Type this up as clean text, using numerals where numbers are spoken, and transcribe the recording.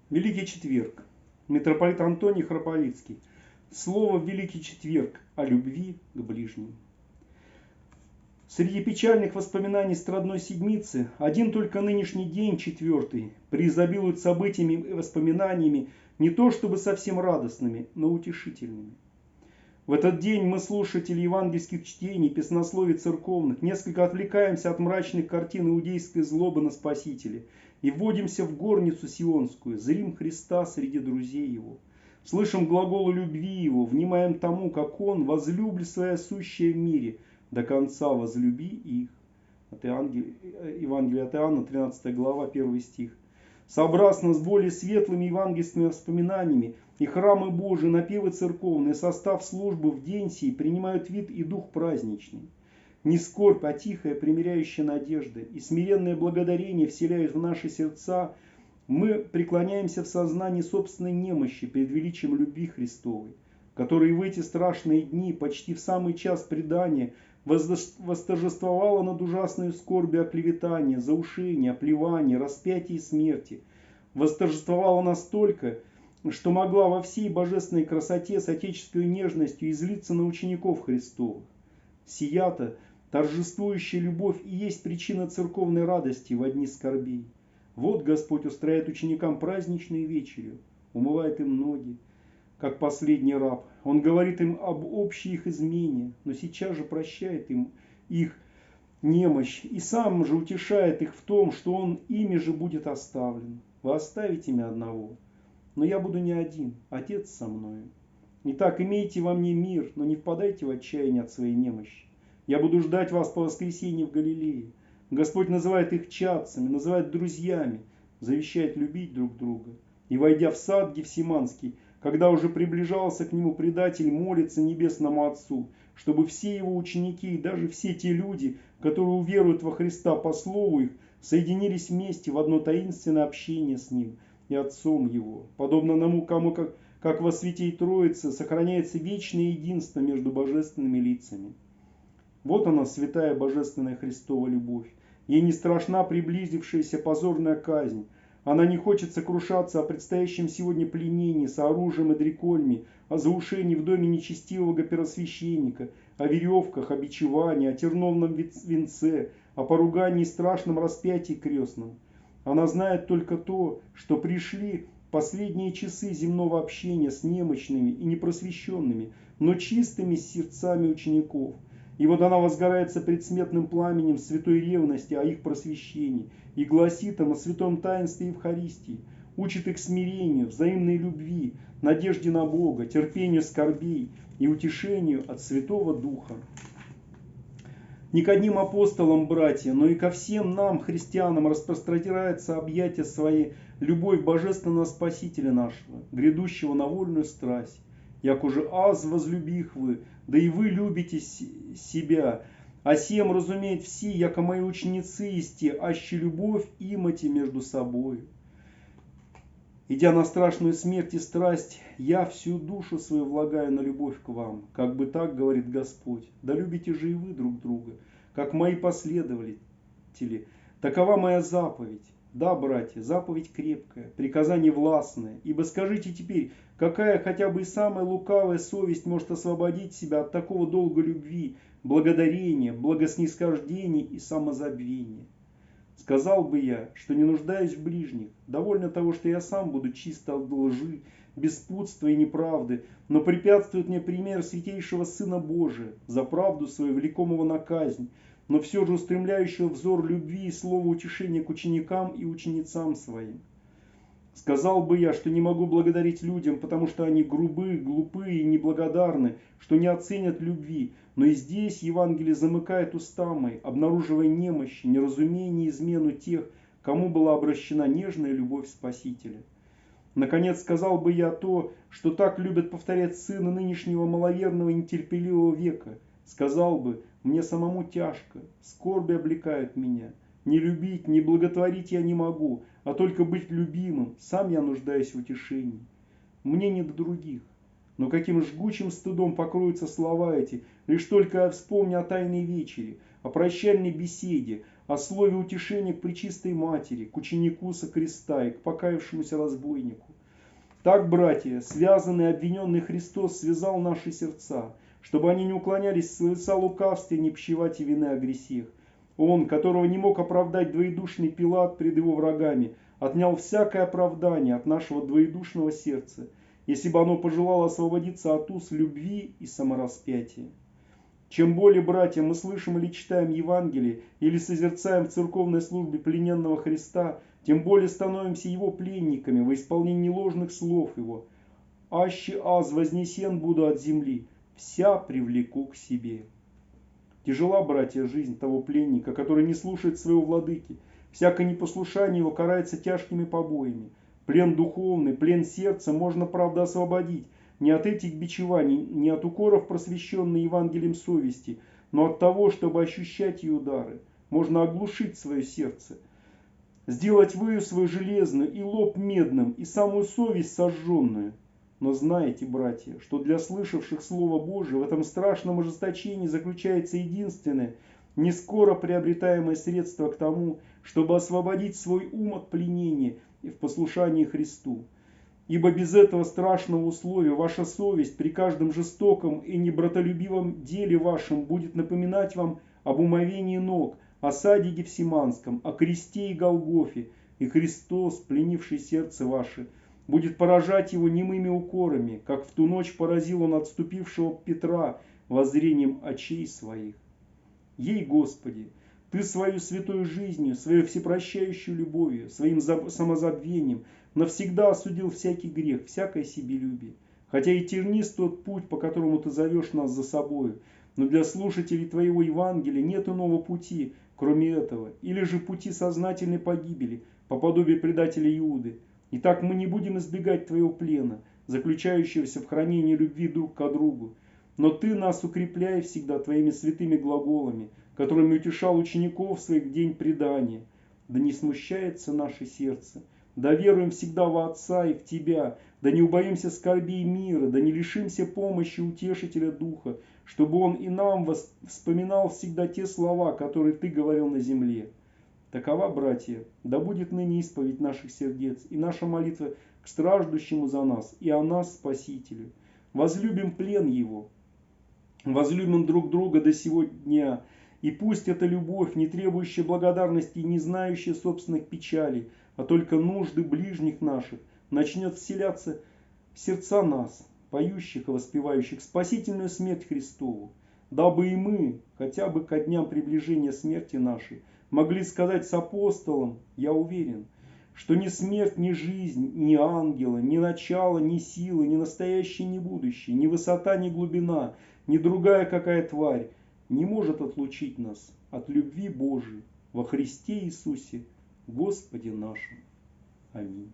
Великий четверг. Митрополит Антоний Храповицкий. Слово в Великий четверг о любви к ближним. Среди печальных воспоминаний Страдной Седмицы один только нынешний день, четвертый, преизобилует событиями и воспоминаниями не то чтобы совсем радостными, но утешительными. В этот день мы, слушатели евангельских чтений, песнословий церковных, несколько отвлекаемся от мрачных картин иудейской злобы на Спасителя и вводимся в горницу Сионскую, зрим Христа среди друзей Его. Слышим глаголы любви Его, внимаем тому, как Он, возлюбли свое сущее в мире, до конца возлюби их. От Евангелия от Иоанна, 13 глава, 1 стих. Сообразно с более светлыми евангельскими воспоминаниями, и храмы Божии, напевы церковные, состав службы в день сей принимают вид и дух праздничный. Не скорбь, а тихая, примиряющая надежда и смиренное благодарение вселяют в наши сердца. Мы преклоняемся в сознании собственной немощи перед величием любви Христовой, которая в эти страшные дни, почти в самый час предания, восторжествовала над ужасной скорбью оклеветания, заушения, оплевания, распятия и смерти. Восторжествовала настолько, что могла во всей божественной красоте с отеческой нежностью излиться на учеников Христовых. Сия-то торжествующая любовь и есть причина церковной радости в дни скорбей. Вот Господь устраивает ученикам праздничную вечерю, умывает им ноги, как последний раб. Он говорит им об общей их измене, но сейчас же прощает им их немощь и сам же утешает их в том, что Он ими же будет оставлен. Вы оставите меня одного, но я буду не один, Отец со мною. Итак, имейте во мне мир, но не впадайте в отчаяние от своей немощи. Я буду ждать вас по воскресенье в Галилее. Господь называет их чадцами, называет друзьями, завещает любить друг друга. И войдя в сад Гефсиманский, когда уже приближался к нему предатель, молится небесному Отцу, чтобы все его ученики и даже все те люди, которые уверуют во Христа по слову их, соединились вместе в одно таинственное общение с Ним и Отцом Его, подобно тому, как во Святей Троице сохраняется вечное единство между божественными лицами. Вот она, святая божественная Христова любовь. Ей не страшна приблизившаяся позорная казнь. Она не хочет сокрушаться о предстоящем сегодня пленении с оружием и дрекольми, о заушении в доме нечестивого первосвященника, о веревках, о бичевании, о терновном венце, о поругании и страшном распятии крестном. Она знает только то, что пришли последние часы земного общения с немощными и непросвещенными, но чистыми сердцами учеников. И вот она возгорается предсмертным пламенем святой ревности о их просвещении и гласит им о святом таинстве Евхаристии, учит их смирению, взаимной любви, надежде на Бога, терпению скорбей и утешению от Святого Духа. Не к одним апостолам, братья, но и ко всем нам, христианам, распространяется объятие своей любовь божественного Спасителя нашего, грядущего на вольную страсть. Як уже аз возлюбих вы, да и вы любите себя, а сем разумеет все, яко мои ученицы исти, аще любовь имати между собою. Идя на страшную смерть и страсть, я всю душу свою влагаю на любовь к вам, как бы так говорит Господь. Да любите же и вы друг друга, как мои последователи. Такова моя заповедь. Да, братья, заповедь крепкая, приказание властное. Ибо скажите теперь, какая хотя бы и самая лукавая совесть может освободить себя от такого долга любви, благодарения, благоснисхождения и самозабвения? Сказал бы я, что не нуждаюсь в ближних, довольно того, что я сам буду чист от лжи, беспутства и неправды, но препятствует мне пример святейшего Сына Божия, за правду свою великомого на казнь, но все же устремляющего взор любви и слова утешения к ученикам и ученицам своим. Сказал бы я, что не могу благодарить людям, потому что они грубы, глупы и неблагодарны, что не оценят любви, но и здесь Евангелие замыкает уста мои, обнаруживая немощь, неразумение и измену тех, кому была обращена нежная любовь Спасителя. Наконец, сказал бы я то, что так любят повторять сыны нынешнего маловерного и нетерпеливого века. Сказал бы, мне самому тяжко, скорби облекают меня. Не любить, не благотворить я не могу, а только быть любимым, сам я нуждаюсь в утешении. Мне не до других. Но каким жгучим стыдом покроются слова эти, лишь только я вспомню о тайной вечере, о прощальной беседе, о слове утешения к Пречистой Матери, к ученику со креста и к покаявшемуся разбойнику. Так, братья, связанный и обвиненный Христос связал наши сердца, чтобы они не уклонялись с лица лукавствия, не пищевать и вины о грехах. Он, которого не мог оправдать двоедушный Пилат пред его врагами, отнял всякое оправдание от нашего двоедушного сердца, если бы оно пожелало освободиться от уз любви и самораспятия. Чем более, братья, мы слышим или читаем Евангелие, или созерцаем в церковной службе плененного Христа, тем более становимся Его пленниками во исполнении ложных слов Его. «Аще аз вознесен буду от земли, вся привлеку к себе». Тяжела, братья, жизнь того пленника, который не слушает своего владыки. Всякое непослушание его карается тяжкими побоями. Плен духовный, плен сердца можно, правда, освободить не от этих бичеваний, не от укоров, просвещенной Евангелием совести, но от того, чтобы ощущать ее удары. Можно оглушить свое сердце, сделать выю свою железную и лоб медным, и самую совесть сожженную. Но знаете, братья, что для слышавших Слово Божие в этом страшном ожесточении заключается единственное, не скоро приобретаемое средство к тому, чтобы освободить свой ум от пленения и в послушании Христу. Ибо без этого страшного условия ваша совесть при каждом жестоком и небратолюбивом деле вашем будет напоминать вам об умовении ног, о саде Гефсиманском, о кресте и Голгофе, и Христос, пленивший сердце ваше, будет поражать его немыми укорами, как в ту ночь поразил он отступившего Петра воззрением очей своих. Ей, Господи, Ты свою святой жизнью, своей всепрощающей любовью, своим самозабвением навсегда осудил всякий грех, всякое себелюбие. Хотя и тернист тот путь, по которому Ты зовешь нас за собою, но для слушателей Твоего Евангелия нет иного пути, кроме этого, или же пути сознательной погибели, по подобию предателя Иуды. Итак, мы не будем избегать Твоего плена, заключающегося в хранении любви друг к другу. Но Ты нас укрепляй всегда Твоими святыми глаголами, которыми утешал учеников своих в день предания. Да не смущается наше сердце, да веруем всегда во Отца и в Тебя, да не убоимся скорбей мира, да не лишимся помощи Утешителя Духа, чтобы Он и нам вспоминал всегда те слова, которые Ты говорил на земле. Такова, братья, да будет ныне исповедь наших сердец и наша молитва к страждущему за нас и о нас Спасителю. Возлюбим плен Его, возлюбим друг друга до сего дня, и пусть эта любовь, не требующая благодарности и не знающая собственных печалей, а только нужды ближних наших, начнет вселяться в сердца нас, поющих и воспевающих спасительную смерть Христову, дабы и мы, хотя бы ко дням приближения смерти нашей, могли сказать с апостолом, я уверен, что ни смерть, ни жизнь, ни ангела, ни начало, ни силы, ни настоящее, ни будущее, ни высота, ни глубина, ни другая какая тварь не может отлучить нас от любви Божией во Христе Иисусе, Господе нашем. Аминь.